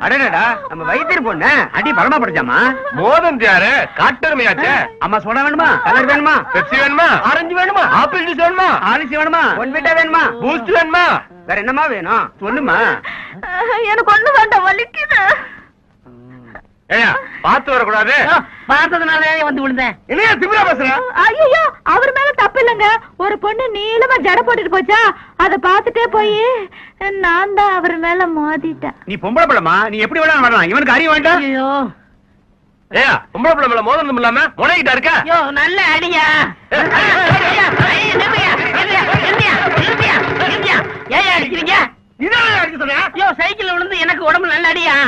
அடடா நம்ம வைத்தியர் பொண்ணு அடி பலமா படிச்சாமா. மோதன் யாரு காட்டருமையாச்சே. அம்மா சோடா வேணுமா, கலர் வேணுமா, பெப்சி வேணுமா, ஆரஞ்சு வேணுமா, ஆப்பிள் ஜூஸ் வேணுமா, ஆலிசி வேணுமா, ஒன்விட்டா வேணுமா, பூஸ்ட் வேணுமா, வேற என்னமா வேணும் சொல்லுமா. எனக்கு ஒண்ணு வேண்டாம், வலிக்குது. ஏயா பாத்து வரக்கூடாது. பார்த்ததுனால வந்து விழுந்தேன். என்னையா திமிரா பேசுற? ஐயோ, அவர் மேல தப்பு இல்லைங்க. ஒரு பொண்ணு நீளமா ஜட போட்டுட்டு போச்சா, அத பாத்துட்டே போய் நான் தான் அவர் மேல மோதிட்டேன். நீ பொம்பளை பிள்ளமா, நீ எப்படி வேணாலும் வரலாம், இவனுக்கு அறிய வேண்டாம். ஐயோ ஏயா பொம்பளை பிள்ளை மேல மோதனம் இல்லாம முனைகிட்ட இருக்க. ஐயோ, நல்ல அடியா. ஏன் அடிக்கிறீங்க? இதான் அடிக்க சொன்ன. ஐயோ, சைக்கிள் விழுந்து எனக்கு உடம்பு நல்ல அடியா.